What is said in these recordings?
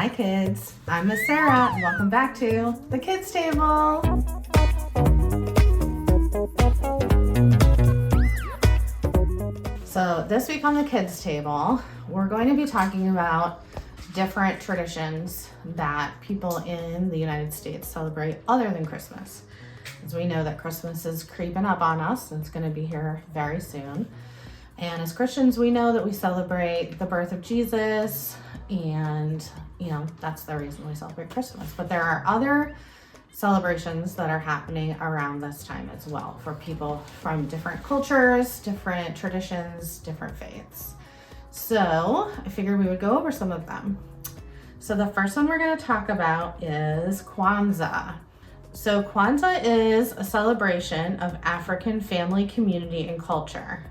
Hi kids, I'm Miss Sarah and welcome back to the Kids Table. So this week on the Kids Table, we're going to be talking about different traditions that people in the United States celebrate other than Christmas. As we know that Christmas is creeping up on us and it's going to be here very soon. And as Christians, we know that we celebrate the birth of Jesus and, that's the reason we celebrate Christmas. But there are other celebrations that are happening around this time as well for people from different cultures, different traditions, different faiths. So I figured we would go over some of them. So the first one we're going to talk about is Kwanzaa. So Kwanzaa is a celebration of African family, community, and culture.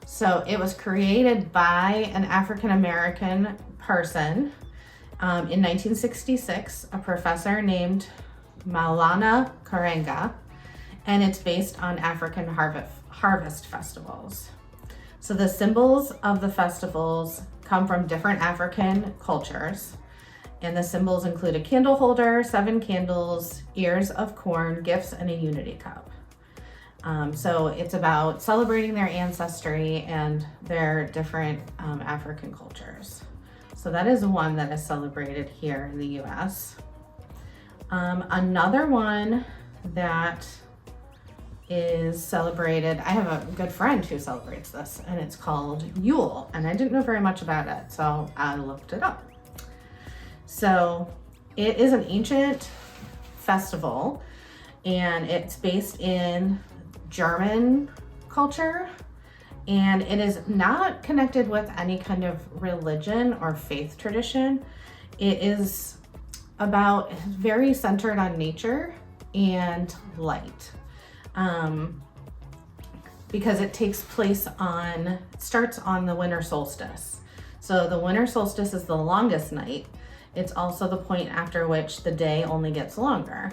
So it was created by an African American person in 1966, a professor named Maulana Karenga, and it's based on African harvest festivals. So the symbols of the festivals come from different African cultures, and the symbols include a candle holder, 7 candles, ears of corn, gifts, and a unity cup. So it's about celebrating their ancestry and their different African cultures. So that is one that is celebrated here in the US. Another one that is celebrated, I have a good friend who celebrates this, and it's called Yule, and I didn't know very much about it, so I looked it up. So it is an ancient festival, and it's based in German culture, and it is not connected with any kind of religion or faith tradition. It is about very centered on nature and light, because it takes place starts on the winter solstice. So the winter solstice is the longest night. It's also the point after which the day only gets longer.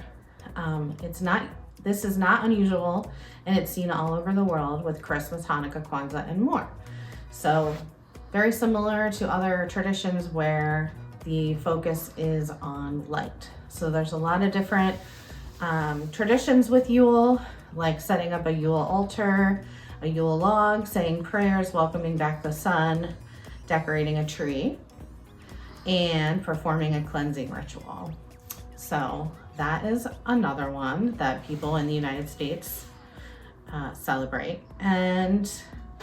This is not unusual, and it's seen all over the world with Christmas, Hanukkah, Kwanzaa, and more. So very similar to other traditions where the focus is on light. So there's a lot of different traditions with Yule, like setting up a Yule altar, a Yule log, saying prayers, welcoming back the sun, decorating a tree, and performing a cleansing ritual. So that is another one that people in the United States celebrate. And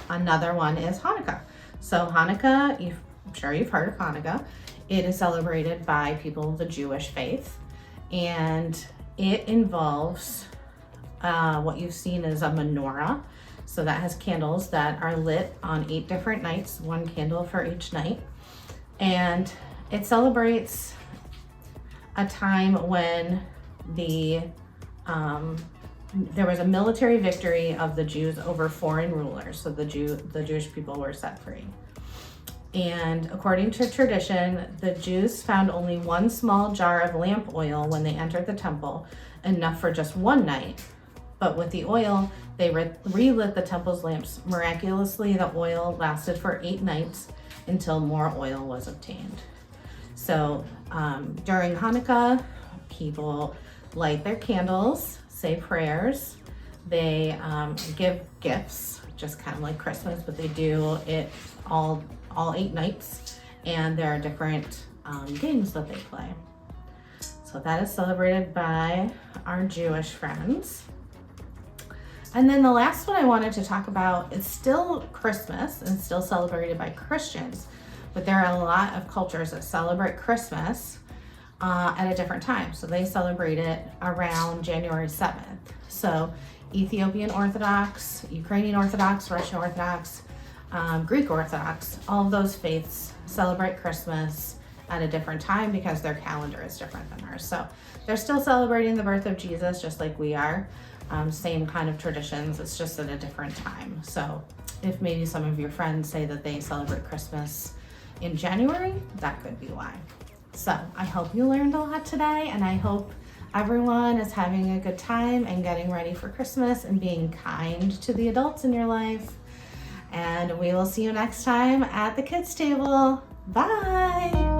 another one is Hanukkah. So Hanukkah, I'm sure you've heard of Hanukkah. It is celebrated by people of the Jewish faith, and it involves what you've seen as a menorah. So that has candles that are lit on 8 different nights, 1 candle for each night. And it celebrates a time when there was a military victory of the Jews over foreign rulers. So the Jewish people were set free. And according to tradition, the Jews found only 1 small jar of lamp oil when they entered the temple, enough for just 1 night. But with the oil, they relit the temple's lamps. Miraculously, the oil lasted for 8 nights until more oil was obtained. So during Hanukkah, people light their candles, say prayers, they give gifts, just kind of like Christmas, but they do it all 8 nights, and there are different games that they play. So that is celebrated by our Jewish friends. And then the last one I wanted to talk about is still Christmas and still celebrated by Christians, but there are a lot of cultures that celebrate Christmas at a different time. So they celebrate it around January 7th. So Ethiopian Orthodox, Ukrainian Orthodox, Russian Orthodox, Greek Orthodox, all of those faiths celebrate Christmas at a different time because their calendar is different than ours. So they're still celebrating the birth of Jesus just like we are. Same kind of traditions, it's just at a different time. So if maybe some of your friends say that they celebrate Christmas in January, that could be why. So I hope you learned a lot today, and I hope everyone is having a good time and getting ready for Christmas and being kind to the adults in your life. And we will see you next time at the Kids Table. Bye.